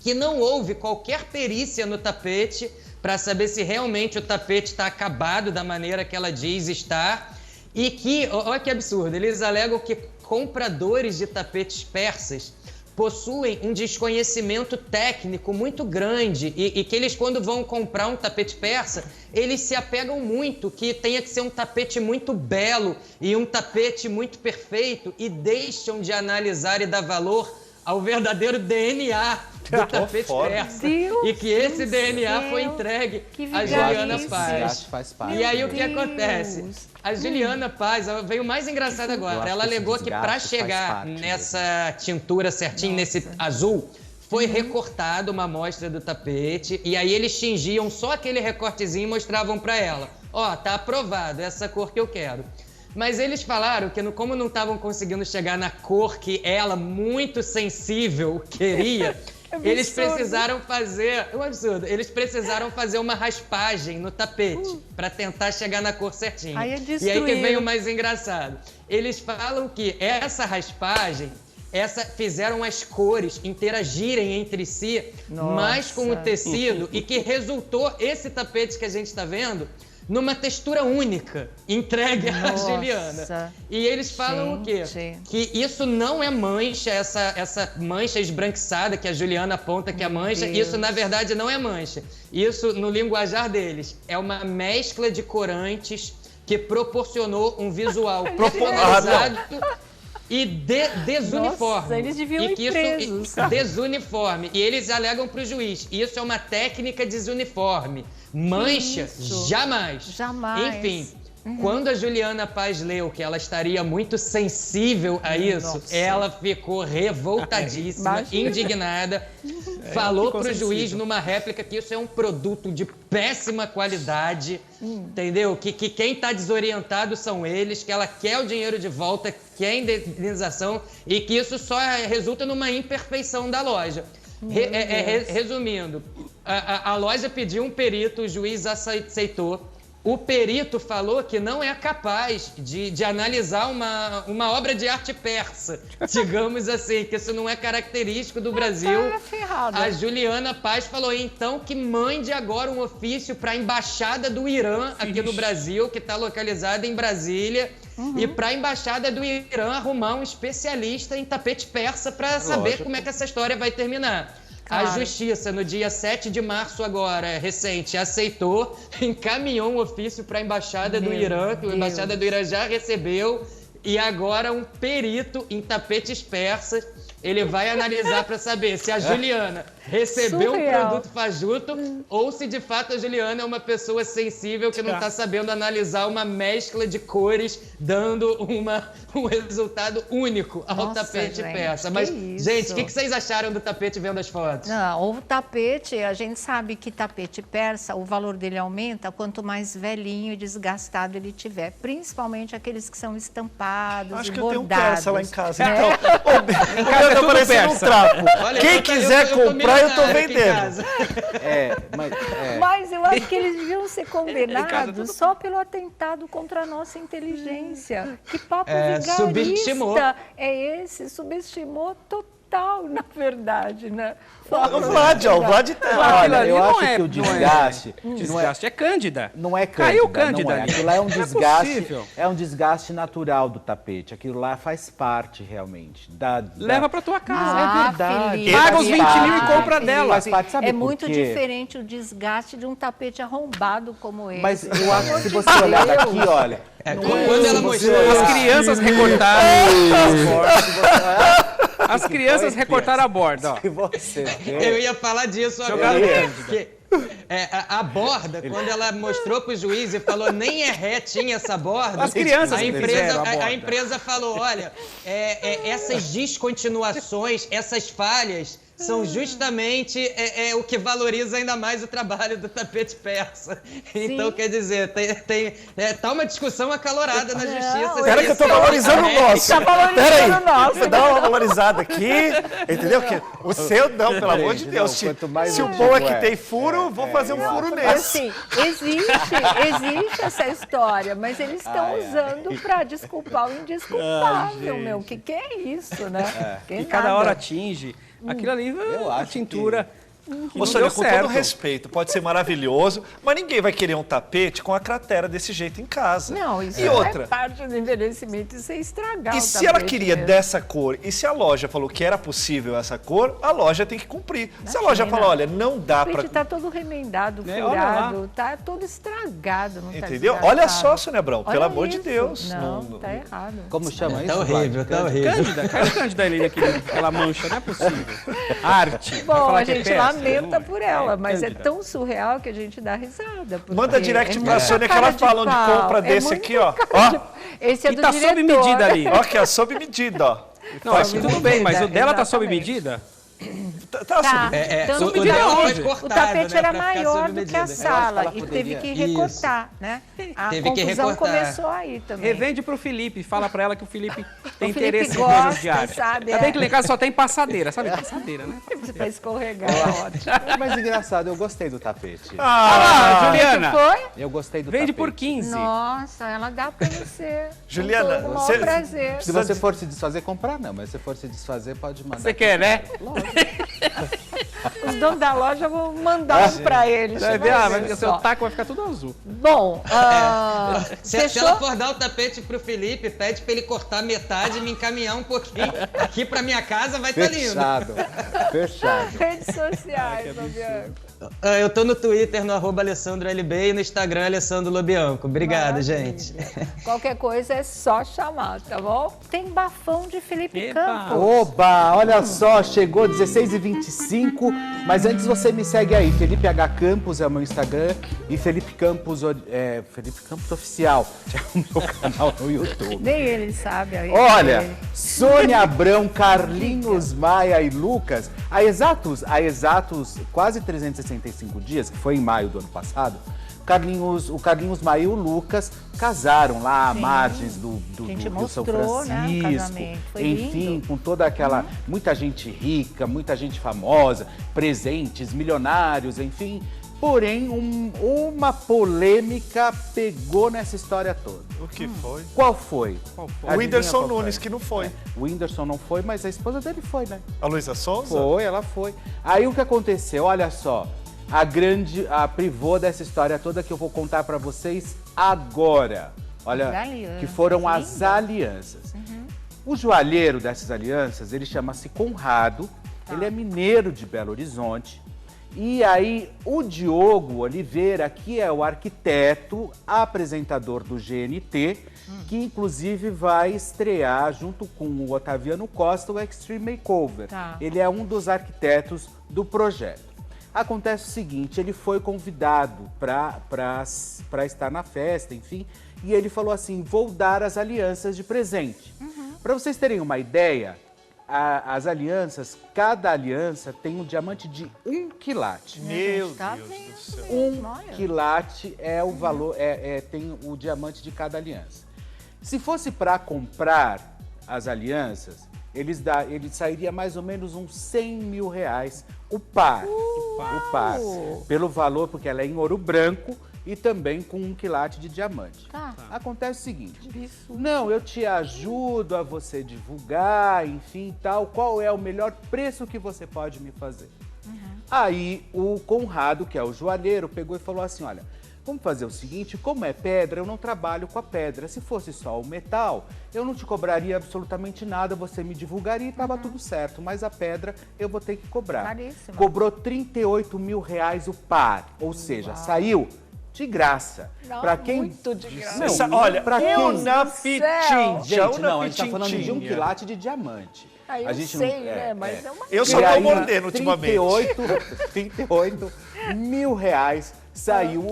que não houve qualquer perícia no tapete para saber se realmente o tapete está acabado da maneira que ela diz estar, e que, olha que absurdo, eles alegam que compradores de tapetes persas possuem um desconhecimento técnico muito grande e que eles, quando vão comprar um tapete persa, eles se apegam muito que tenha que ser um tapete muito belo e um tapete muito perfeito, e deixam de analisar e dar valor ao verdadeiro DNA do tapete persa. E que esse DNA foi entregue a Juliana Paz. E aí o que acontece? A Juliana Paz, ela veio mais engraçada agora. Ela alegou que para chegar nessa tintura certinho, nesse azul, foi recortada uma amostra do tapete, e aí eles tingiam só aquele recortezinho e mostravam para ela: ó, tá aprovado, essa cor que eu quero. Mas eles falaram que, como não estavam conseguindo chegar na cor que ela, muito sensível, queria, eles precisaram fazer... É um absurdo. Eles precisaram fazer uma raspagem no tapete para tentar chegar na cor certinha. E aí que vem o mais engraçado. Eles falam que essa raspagem, fizeram as cores interagirem entre si, mais com o tecido, e que resultou esse tapete que a gente está vendo numa textura única, entregue à Juliana. E eles falam o quê? Que isso não é mancha, essa mancha esbranquiçada que a Juliana aponta que é mancha, isso na verdade não é mancha. Isso, no linguajar deles, é uma mescla de corantes que proporcionou um visual personalizado e desuniforme. Nossa, eles deviam ir presos. Desuniforme. E eles alegam para o juiz: isso é uma técnica desuniforme. Mancha, jamais. Enfim, quando a Juliana Paz leu que ela estaria muito sensível a isso, ela ficou revoltadíssima, indignada, falou para o juiz numa réplica que isso é um produto de péssima qualidade, entendeu? Que quem está desorientado são eles, que ela quer o dinheiro de volta, quer indenização, e que isso só resulta numa imperfeição da loja. Resumindo, a loja pediu um perito, o juiz aceitou. O perito falou que não é capaz de analisar uma obra de arte persa, digamos assim, que isso não é característico do Brasil. A Juliana Paz falou então que mande agora um ofício para a Embaixada do Irã aqui no Brasil, que está localizada em Brasília, e para a Embaixada do Irã arrumar um especialista em tapete persa para saber como é que essa história vai terminar. A Justiça, no dia 7 de março agora, recente, aceitou, encaminhou um ofício para a Embaixada do Irã, que a Embaixada do Irã já recebeu, e agora um perito em tapetes persas, ele vai analisar para saber se a Juliana recebeu um produto fajuto ou se de fato a Juliana é uma pessoa sensível que não está sabendo analisar uma mescla de cores, dando um resultado único ao tapete persa. Mas, gente, o que vocês acharam do tapete vendo as fotos? Não, o tapete, a gente sabe que tapete persa, o valor dele aumenta quanto mais velhinho e desgastado ele tiver, principalmente aqueles que são estampados e bordados. Acho que eu tenho um persa lá em casa, então. Em casa é tudo parecendo um trapo. Olha, quem quiser comprar, eu tô vendendo. Mas eu acho que eles deviam ser condenados só pelo atentado contra a nossa inteligência. Que papo vigarista subestimou. é esse? Subestimou total. total, na verdade, né? O Vlad, ó, o Vlad tá. Olha, eu acho que o desgaste... Desgaste é cândida. Não é cândida. Caiu cândida não é. ali. Aquilo lá é um desgaste. possível. É um desgaste natural do tapete. Aquilo lá faz parte realmente. Leva pra tua casa. É verdade. Felipe, Paga os 20 mil e compra Felipe, dela. Faz parte, sabe é por muito quê? diferente o desgaste de um tapete arrombado como esse. Mas eu acho que se você olhar daqui, olha... Quando ela mostrou... As crianças recortaram. As crianças recortaram a borda, ó. Se você Eu ia falar disso Jogaram agora. cândida. Que, a borda, quando ela mostrou pro juiz e falou nem é ré, tinha essa borda. As crianças a empresa, fizeram a borda. a empresa falou, olha, essas descontinuações, essas falhas são justamente o que valoriza ainda mais o trabalho do tapete persa. Então, quer dizer, tá uma discussão acalorada na justiça. Espera que eu tô valorizando o nosso. Tá valorizando o nosso. Você dá uma valorizada aqui, entendeu? Que o seu não, pelo amor de Deus. Se o bom é que tem furo, vou fazer um furo nesse. Assim, existe essa história, mas eles estão usando para desculpar o indesculpável, meu. O que é isso, né? E cada hora atinge. Aquilo ali é a tintura. Ô, Sônia, com todo respeito, pode ser maravilhoso, mas ninguém vai querer um tapete com a cratera desse jeito em casa. Não, isso e outra, é parte do envelhecimento, isso é estragar e o se ela tapete queria mesmo. dessa cor, e se a loja falou que era possível essa cor, a loja tem que cumprir. Se a loja falou, olha, não dá O tapete pra... tá todo remendado, olha furado, tá todo estragado, não tá Entendeu? desgastado. Olha só, Sônia Abrão, pelo Olha amor de isso. Deus. Não, tá errado. Como chama isso? Tá horrível, tá horrível. Cândida, cadê o cândida ali, aquela mancha? Não é possível. Arte. Vai Bom, falar a que é gente persa? lamenta por ela, mas é cândida. tão surreal que a gente dá risada. porque Manda direct pra muita Sônia que cara ela fala onde pau, compra desse muito aqui, ó. cara de- Ó, Esse é E do tá diretor. sob medida ali. ó que é sob medida, ó. Não, assim, tudo bem, mas o dela tá sob Exatamente. medida? Tá Tá. sob Tanto o que dela o- foi o tapete era pra ficar maior sob do que a medida. sala Eu acho e que ela teve que poderia. recortar, né? A Teve que confusão recortar. começou aí também. Revende pro Felipe, fala pra ela que o Felipe tem Felipe interesse em gosta, coisas diárias. sabe, Tá bem é. que lá em casa só tem passadeira, sabe? Passadeira, né? Pra escorregar, é ótimo. Mas engraçado, eu gostei do tapete. Ah, Juliana, Foi? Eu gostei do vende tapete. por 15. Nossa, ela dá pra você. Juliana, com todo o você- maior prazer. Se você for se desfazer, comprar não. Mas se for se desfazer, pode mandar. Você quer, né? Os donos da loja vão mandar um pra ele. Vai ver, o seu taco vai ficar tudo azul. Bom, Se fechou? ela for dar o tapete pro Felipe, pede pra ele cortar metade e me encaminhar um pouquinho aqui pra minha casa, vai estar lindo. Fechado. Fechado. Redes sociais, Fabiano. Eu tô no Twitter, no @AlessandroLB e no Instagram, Alessandro Lobianco. Obrigado, gente. Qualquer coisa é só chamar, tá bom? Tem bafão de Felipe Epa. Campos. Oba, olha só, chegou 16h25, mas antes você me segue aí, Felipe H. Campos é o meu Instagram e Felipe Campos Oficial, que é o meu canal no YouTube. Nem ele sabe. Aí Olha, Sônia Abrão, Carlinhos Maia e Lucas, há exatos quase 365 dias, que foi em maio do ano passado, o Carlinhos Maia e o Lucas casaram lá à margens do A gente Rio São mostrou, né, o Francisco. casamento. Foi Enfim, lindo. com toda aquela, muita gente rica, muita gente famosa, presentes, milionários, enfim. Porém, uma polêmica pegou nessa história toda. O que foi? Qual foi? O Adivinha Whindersson qual foi? Nunes, que não foi. O Whindersson não foi, mas a esposa dele foi, né? A Luísa Sonza? Foi, ela foi. Aí o que aconteceu? Olha só, a privô dessa história toda que eu vou contar pra vocês agora. Olha, As alianças, que foram as lindo. alianças. O joalheiro dessas alianças, ele chama-se Conrado, ele é mineiro de Belo Horizonte. E aí, o Diogo Oliveira, que é o arquiteto, apresentador do GNT, que inclusive vai estrear, junto com o Otaviano Costa, o Extreme Makeover. Tá. Ele é um dos arquitetos do projeto. Acontece o seguinte, ele foi convidado para estar na festa, enfim, e ele falou assim, vou dar as alianças de presente. Para vocês terem uma ideia, as alianças, cada aliança tem um diamante de 1 quilate. Meu Tá Deus vendo? do céu. 1 quilate é o valor, tem o diamante de cada aliança. Se fosse para comprar as alianças, ele sairia mais ou menos uns 100 mil reais o par. O par. Pelo valor, porque ela é em ouro branco e também com 1 quilate de diamante. Tá. Acontece o seguinte, não, eu te ajudo a você divulgar, enfim, tal, qual é o melhor preço que você pode me fazer? Aí o Conrado, que é o joalheiro, pegou e falou assim, olha, vamos fazer o seguinte, como é pedra, eu não trabalho com a pedra. Se fosse só o metal, eu não te cobraria absolutamente nada, você me divulgaria e estava tudo certo. Mas a pedra eu vou ter que cobrar. Caríssimo. Cobrou 38 mil reais o par, ou seja, saiu de graça. Para quem... Muito de graça. Não, olha, pra quem... uma pitinha. Gente, não, a gente tá falando de 1 quilate de diamante. Aí A eu gente sei, não- né? Mas é uma... Eu só E tô aí, mordendo ultimamente. 38 mil reais saiu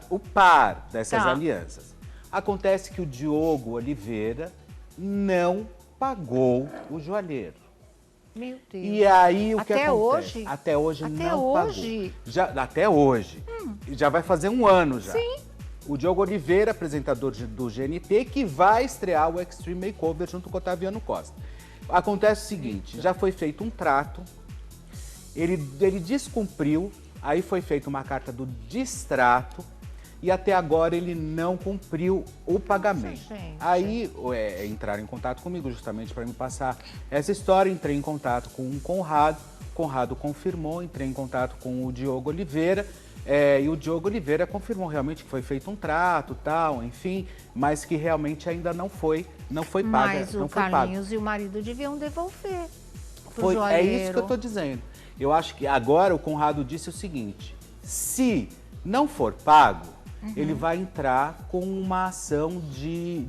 o par dessas Tá. alianças. Acontece que o Diogo Oliveira não pagou o joalheiro. Meu Deus. E aí o que Até acontece? hoje? Até hoje Até não hoje? pagou. Até hoje. Já vai fazer um ano já. Sim. O Diogo Oliveira, apresentador do GNT, que vai estrear o Extreme Makeover junto com o Otaviano Costa. Acontece o seguinte, já foi feito um trato, ele descumpriu, aí foi feita uma carta do distrato e até agora ele não cumpriu o pagamento. gente. Aí entraram em contato comigo justamente para me passar essa história, entrei em contato com o Conrado confirmou, entrei em contato com o Diogo Oliveira, e o Diogo Oliveira confirmou realmente que foi feito um trato, tal, enfim, mas que realmente ainda não foi paga. Mas não o foi pago. Carlinhos e o marido deviam devolver pro É joalheiro. isso que eu estou dizendo. Eu acho que agora o Conrado disse o seguinte, se não for pago, ele vai entrar com uma ação de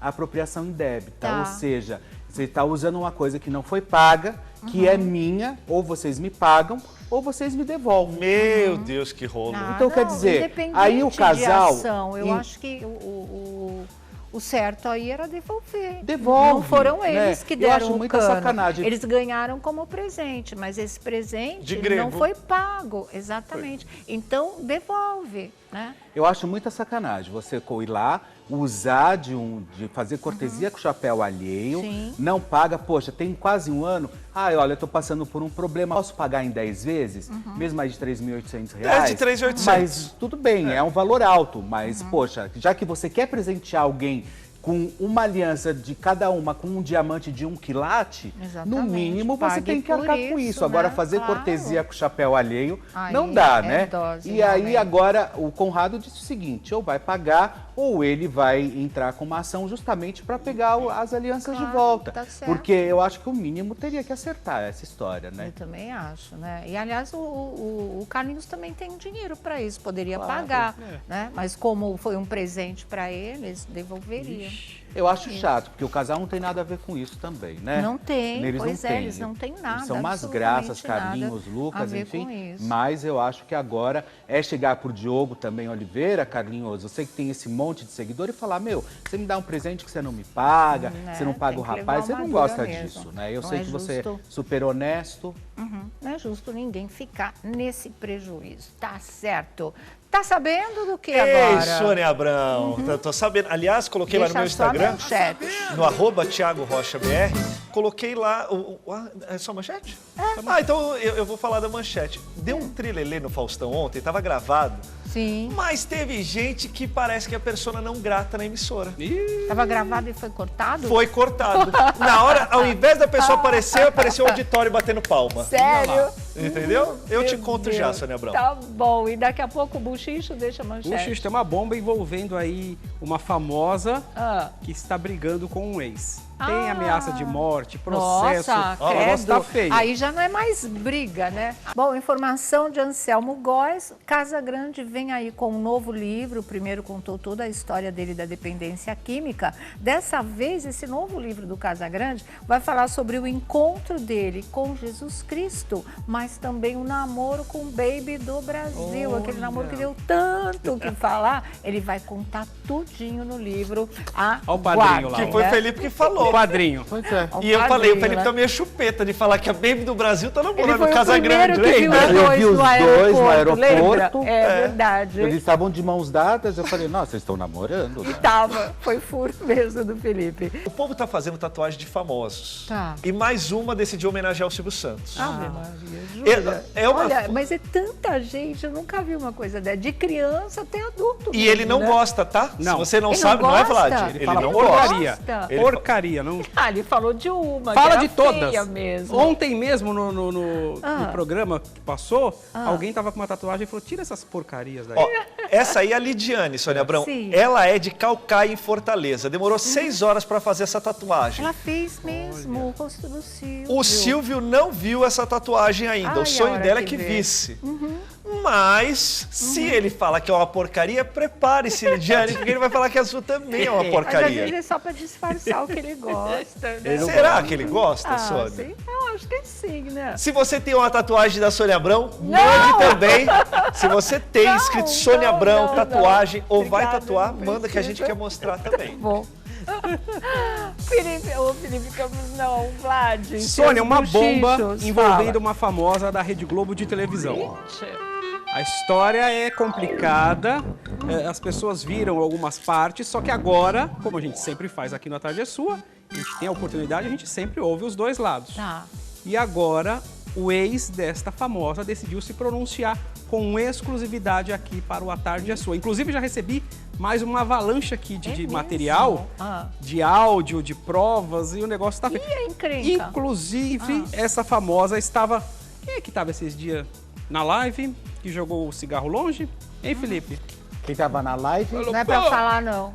apropriação indébita, Tá. ou seja, você está usando uma coisa que não foi paga, que é minha, ou vocês me pagam, ou vocês me devolvem. Meu Deus, que rolo. Então, quer dizer, aí o casal... De ação, eu acho que o certo aí era devolver. Devolve, Não foram eles né? que Eu deram acho o muita cano. sacanagem. Eles ganharam como presente, mas esse presente De grego. não foi pago. Exatamente. Então, devolve, né? Eu acho muita sacanagem você ir lá, usar de fazer cortesia com o chapéu alheio, Sim. não paga, poxa, tem quase um ano, olha, eu tô passando por um problema, posso pagar em 10 vezes, mesmo mais de R$3.800? 10 de 3.800. Mas tudo bem, é um valor alto, mas, poxa, já que você quer presentear alguém com uma aliança de cada uma, com um diamante de 1 quilate, no Exatamente. mínimo você Pague tem que por arcar com isso, isso. Agora, né? fazer Claro. cortesia com o chapéu alheio Aí não dá, é né? dose, E aí, realmente. agora, o Conrado disse o seguinte, ou vai pagar, ou ele vai entrar com uma ação justamente para pegar as alianças de Claro, volta. tá certo. Porque eu acho que o mínimo teria que acertar essa história, né? Eu também acho, né? E, aliás, o Carlinhos também tem dinheiro para isso, poderia pagar, né? Mas como foi um presente para eles, devolveria. Eu acho chato, porque o casal não tem nada a ver com isso também, né? Não tem, Eles pois não é, têm. eles não têm nada, Eles são umas absolutamente graças, nada Carlinhos, a Lucas, ver enfim. com isso. Mas eu acho que agora é chegar pro Diogo também, Oliveira, Carlinhos, você que tem esse monte de seguidor e falar, meu, você me dá um presente que você não me paga, você não paga o tem que rapaz, você levar não uma gosta dura disso, mesmo. né? Eu Não sei é que você é justo. super honesto. Não é justo ninguém ficar nesse prejuízo, tá certo? Tá sabendo do que Ei, agora? Sônia Abrão, tô sabendo. Aliás, coloquei lá no meu Deixa só Instagram, manchete. no @Thiago Rocha BR, coloquei lá, é só manchete? Então eu vou falar da manchete. Deu um trilelê no Faustão ontem, tava gravado, Sim. mas teve gente que parece que é persona não grata na emissora. Tava gravado e foi cortado? Foi cortado. Na hora, ao invés da pessoa aparecer, apareceu o auditório batendo palma. Sério? Entendeu? Eu te Meu conto já, Deus. Sônia Abrão. Tá bom, e daqui a pouco o Buchicho deixa a manchete. O Xixi tem uma bomba envolvendo aí uma famosa Ah. que está brigando com um ex. Tem ameaça de morte, processo. Nossa, o negócio tá credo. feio. Aí já não é mais briga, né? Bom, informação de Anselmo Góes. Casa Grande vem aí com um novo livro. O primeiro contou toda a história dele da dependência química. Dessa vez, esse novo livro do Casa Grande vai falar sobre o encontro dele com Jesus Cristo, mas também o namoro com o Baby do Brasil. Aquele namoro que deu tanto o que falar. Ele vai contar tudinho no livro. Olha o padrinho lá. Que foi o Felipe que falou. O padrinho. Pois é. E eu falei, o padrinho, Felipe né? tá meio chupeta de falar que a Baby do Brasil tá Ele namorando foi o o Casa primeiro Grande, que viu lembra? os Eu dois vi os no dois no aeroporto, lembra? aeroporto. É verdade. Eles estavam de mãos dadas, eu falei, nossa, vocês estão namorando, né? Tava, foi furo mesmo do Felipe. O povo tá fazendo tatuagem de famosos. Tá. E mais uma decidiu homenagear o Silvio Santos. Ave Maria, jura? É uma... Olha, mas é tanta gente, eu nunca vi uma coisa dessa. De criança criança até adulto. E ele não gosta, tá? Não. Se você não Ele sabe, não não é gosta? Vlad. Ele fala não porcaria. gosta. Ele Porcaria, não... Ele falou de uma, Fala que de era todas. feia mesmo. Ontem mesmo, no programa que passou, alguém tava com uma tatuagem e falou, tira essas porcarias daí. Ó, essa aí é a Lidiane, Sônia Abrão. Sim. Ela é de Caucaia, em Fortaleza. Demorou 6 horas para fazer essa tatuagem. Ela fez mesmo o rosto do Silvio. O Silvio não viu essa tatuagem ainda. Ai, o sonho a hora dela é que que vê. visse. Mas, se ele fala que é uma porcaria, prepare-se, Lidiane, porque ele vai falar que a sua também é uma Mas às vezes porcaria. é só para disfarçar o que ele gosta, né? Será que ele gosta, Ah, Sônia? sim, eu acho que sim, né? Se você tem uma tatuagem da Sônia Abrão, mande também. Se você tem escrito Sônia Abrão, tatuagem, ou vai Obrigada, tatuar, não manda que a gente precisa. quer mostrar também. Bom. Felipe Campos, não, Vlad. Sônia, uma seus bomba bochichos, envolvendo fala. uma famosa da Rede Globo de televisão. A história é complicada, as pessoas viram algumas partes, só que agora, como a gente sempre faz aqui no A Tarde é Sua, a gente tem a oportunidade, a gente sempre ouve os dois lados. Tá. E agora, o ex desta famosa decidiu se pronunciar com exclusividade aqui para o A Tarde é Sua. Inclusive, já recebi mais uma avalanche aqui de mesmo? material, de áudio, de provas, e o negócio está feio. E a encrenca? Inclusive, essa famosa estava... Quem é que estava esses dias na live, que jogou o cigarro longe? Hein, Felipe? Quem tava na live... Não é pra falar, não.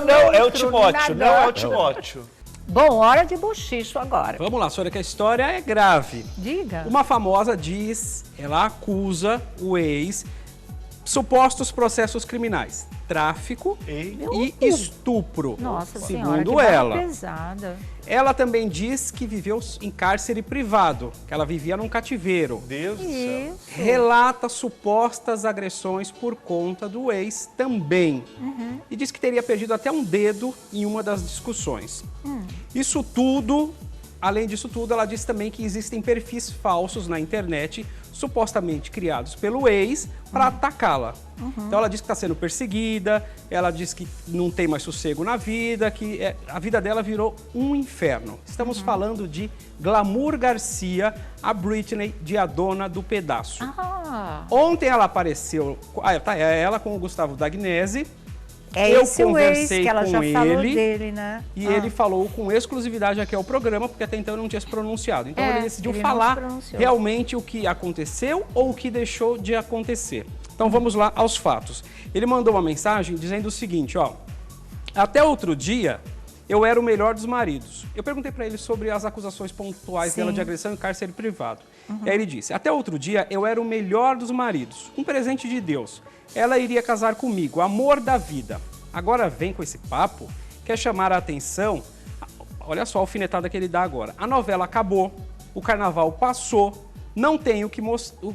Não, é o Timóteo, não é o Timóteo. Bom, hora de bochicho agora. Vamos lá, Sônia, que a história é grave. Diga. Uma famosa diz, ela acusa o ex, supostos processos criminais, tráfico e estupro, Nossa senhora, segundo que barra ela. pesada. Ela também diz que viveu em cárcere privado, que ela vivia num cativeiro. Deus do céu. Relata supostas agressões por conta do ex também. E diz que teria perdido até um dedo em uma das discussões. Isso tudo, além disso tudo, ela diz também que existem perfis falsos na internet, supostamente criados pelo ex, para atacá-la. Então ela diz que está sendo perseguida, ela diz que não tem mais sossego na vida, que a vida dela virou um inferno. Estamos falando de Glamour Garcia, a Britney, de A Dona do Pedaço. Ontem ela apareceu, ela com o Gustavo Dagnese. Eu esse conversei o ex, que ela com já ele, falou dele, né? e ele falou com exclusividade aqui ao programa, porque até então ele não tinha se pronunciado. Então ele decidiu ele não falar se pronunciou. realmente o que aconteceu ou o que deixou de acontecer. Então vamos lá aos fatos. Ele mandou uma mensagem dizendo o seguinte, ó. Até outro dia, eu era o melhor dos maridos. Eu perguntei para ele sobre as acusações pontuais dela de agressão em cárcere privado. E aí ele disse, até outro dia, eu era o melhor dos maridos. Um presente de Deus. Ela iria casar comigo, amor da vida. Agora vem com esse papo, quer chamar a atenção. Olha só a alfinetada que ele dá agora. A novela acabou, o carnaval passou, não tem o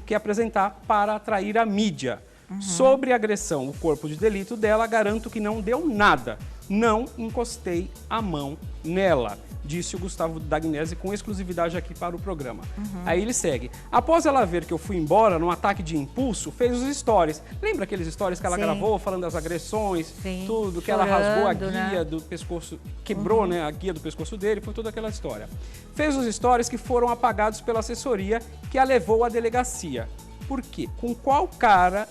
que apresentar para atrair a mídia. Sobre a agressão, o corpo de delito dela, garanto que não deu nada. Não encostei a mão nela, disse o Gustavo Dagnese com exclusividade aqui para o programa. Aí ele segue. Após ela ver que eu fui embora num ataque de impulso, fez os stories. Lembra aqueles stories que ela gravou falando das agressões, tudo, que ela rasgou a guia do pescoço, quebrou né, a guia do pescoço dele, foi toda aquela história. Fez os stories que foram apagados pela assessoria que a levou à delegacia. Por quê? Com qual cara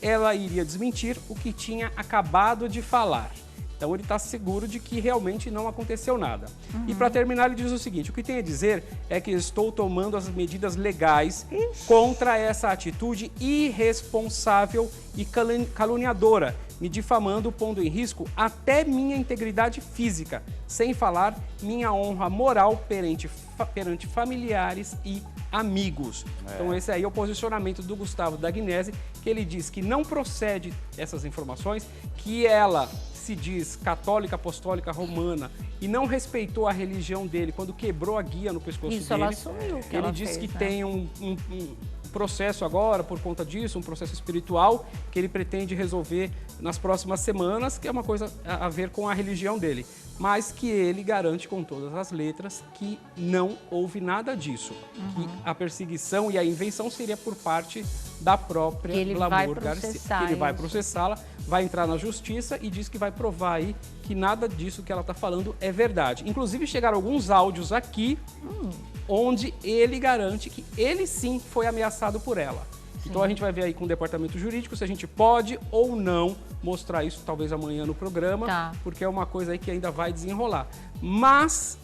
ela iria desmentir o que tinha acabado de falar? Então ele está seguro de que realmente não aconteceu nada. E para terminar ele diz o seguinte, o que tem a dizer é que estou tomando as medidas legais contra essa atitude irresponsável e caluniadora, me difamando, pondo em risco até minha integridade física, sem falar minha honra moral perante familiares e amigos. Então esse aí é o posicionamento do Gustavo Dagnese, que ele diz que não procede essas informações, que ela se diz católica, apostólica, romana e não respeitou a religião dele quando quebrou a guia no pescoço dele. Ela assumiu que ele ela diz fez, que né? tem um processo agora por conta disso, um processo espiritual que ele pretende resolver nas próximas semanas, que é uma coisa a ver com a religião dele, mas que ele garante com todas as letras que não houve nada disso, que a perseguição e a invenção seria por parte da própria Glamour Garcia, que ele vai processá-la, vai entrar na justiça e diz que vai provar aí que nada disso que ela está falando é verdade. Inclusive chegaram alguns áudios aqui onde ele garante que ele sim foi ameaçado por ela. Então a gente vai ver aí com o departamento jurídico se a gente pode ou não mostrar isso, talvez amanhã no programa, porque é uma coisa aí que ainda vai desenrolar. Mas,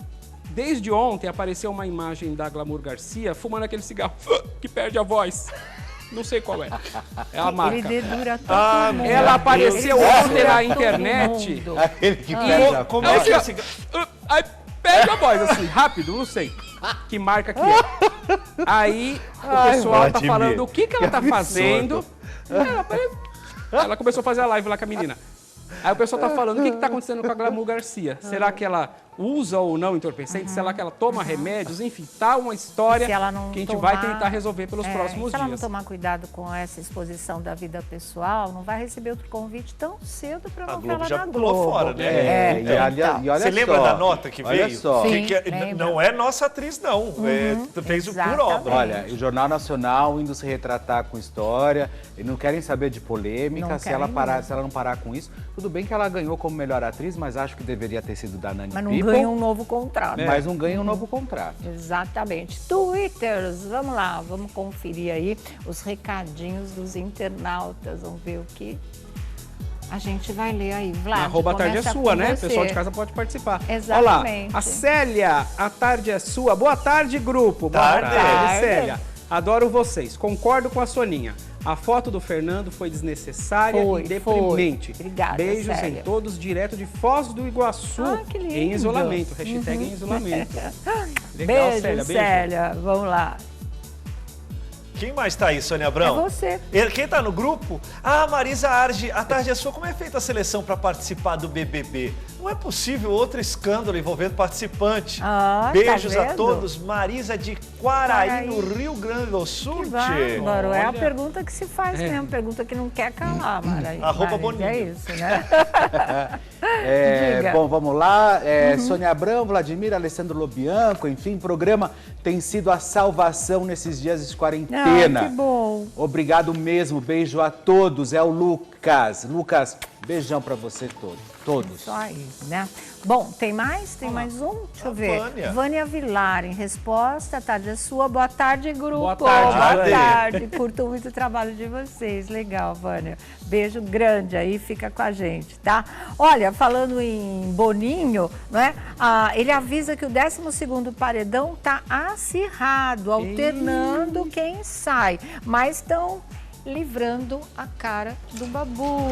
desde ontem, apareceu uma imagem da Glamour Garcia fumando aquele cigarro que perde a voz. Não sei qual é. É a marca. Ele dedura todo mundo. Ela apareceu ontem na internet. Aquele que perde a Como é que é esse... Aí perde a voz, assim, rápido, não sei que marca que é. Aí o pessoal tá falando o que ela tá fazendo. Ela começou a fazer a live lá com a menina. Aí o pessoal tá falando o que tá acontecendo com a Glamour Garcia. Será que ela usa ou não entorpecente? Será que ela toma remédios? Enfim, tá uma história que a gente vai tentar resolver pelos próximos dias. Se ela não tomar cuidado com essa exposição da vida pessoal, não vai receber outro convite tão cedo para novela já na pulou Globo. fora, né? E olha Você lembra da nota que veio? Olha só. Sim, não é nossa atriz, não. Fez o por obra. Olha, o Jornal Nacional indo se retratar com história, e não querem saber de polêmica, se ela não parar com isso. Tudo bem que ela ganhou como melhor atriz, mas acho que deveria ter sido da Nani People. Ganha um novo contrato. Mas não ganha um novo contrato. Exatamente. Twitters, vamos lá, vamos conferir aí os recadinhos dos internautas. Vamos ver o que a gente vai ler aí. Vlad, Arroba a tarde é sua, né? O pessoal de casa pode participar. Exatamente. Olha lá, a Célia, a tarde é sua. Boa tarde, grupo. Boa tarde, Célia. Adoro vocês. Concordo com a Soninha. A foto do Fernando foi desnecessária e deprimente. Obrigada, Beijos Célia. em todos, direto de Foz do Iguaçu, que lindo. em isolamento. Hashtag em isolamento. Legal, beijo, Célia. Vamos lá. Quem mais tá aí, Sônia Abrão? É você. Quem tá no grupo? Marisa Arge, a tarde é sua. Como é feita a seleção para participar do BBB? Não é possível outro escândalo envolvendo participante. Beijos a todos. Marisa de Quaraí, no Rio Grande do Sul. Que bárbaro. É a pergunta que se faz mesmo. Pergunta que não quer calar, Maraí. Arroba Boninho. É isso, né? Bom, vamos lá. Sônia Abrão, Vladimir, Alessandro Lobianco, enfim, o programa tem sido a salvação nesses dias de quarentena. Que bom. Obrigado mesmo, beijo a todos. É o Lucas. Lucas, beijão pra você todos. Só isso, né? Bom, tem mais? Tem mais um? Deixa eu ver. Vânia Vilar, em resposta, a tarde é sua. Boa tarde, grupo. Boa tarde. Boa tarde. Curto muito o trabalho de vocês. Legal, Vânia. Beijo grande aí, fica com a gente, tá? Olha, falando em Boninho, não é? Ele avisa que o 12º paredão tá acirrado, alternando quem sai. Mas estão livrando a cara do Babu.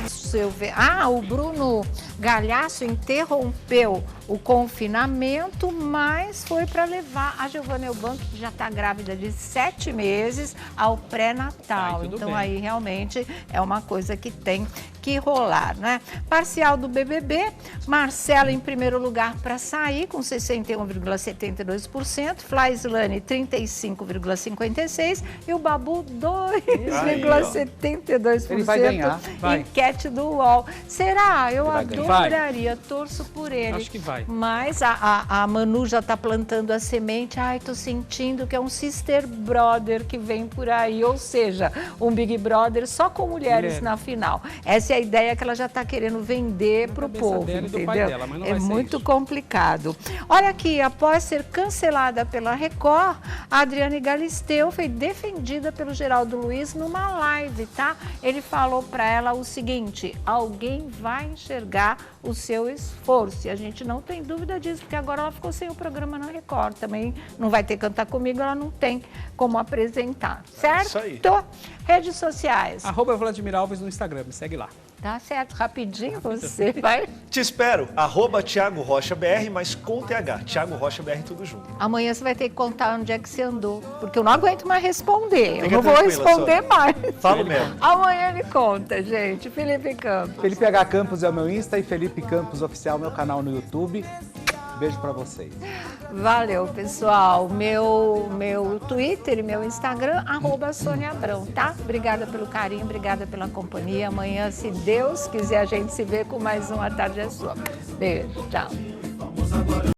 Deixa eu ver. O Bruno Galhaço interrompeu o confinamento, mas foi para levar a Giovanna Eubank, que já está grávida de 7 meses, ao pré-natal. Então aí realmente é uma coisa que tem que rolar, né? Parcial do BBB, Marcelo em primeiro lugar para sair, com 61,72%, Flaislane 35,56% e o Babu 2,72%. Ele vai ganhar. Enquete do UOL. Será? Eu adoraria, torço por ele. Acho que vai. Mas a Manu já está plantando a semente. Tô sentindo que é um sister brother que vem por aí. Ou seja, um Big Brother só com mulheres na final. Essa é a ideia que ela já está querendo vender para o povo, entendeu? Dela, mas não vai ser muito complicado. Olha aqui, após ser cancelada pela Record, a Adriane Galisteu foi defendida pelo Geraldo Luiz numa live, tá? Ele falou para ela o seguinte: alguém vai enxergar o seu esforço. E a gente não tem dúvida disso, porque agora ela ficou sem o programa na Record. Também não vai ter Cantar Comigo, ela não tem como apresentar, certo? Isso aí. Redes sociais. @Vladimir Alves no Instagram, me segue lá. Tá certo, rapidinho você vai. Te espero, @Thiago Rocha BR, mas com TH, Thiago Rocha BR tudo junto. Amanhã você vai ter que contar onde é que você andou, porque eu não aguento mais responder. Fica eu não vou responder mais. Falo mesmo. Amanhã ele conta, gente. Felipe Campos. Felipe H. Campos é o meu Insta e Felipe Campos Oficial, meu canal no YouTube. Beijo pra vocês. Valeu, pessoal. Meu Twitter e meu Instagram, @Sônia Abrão, tá? Obrigada pelo carinho, obrigada pela companhia. Amanhã, se Deus quiser, a gente se vê com mais um A Tarde é Sua. Beijo, tchau.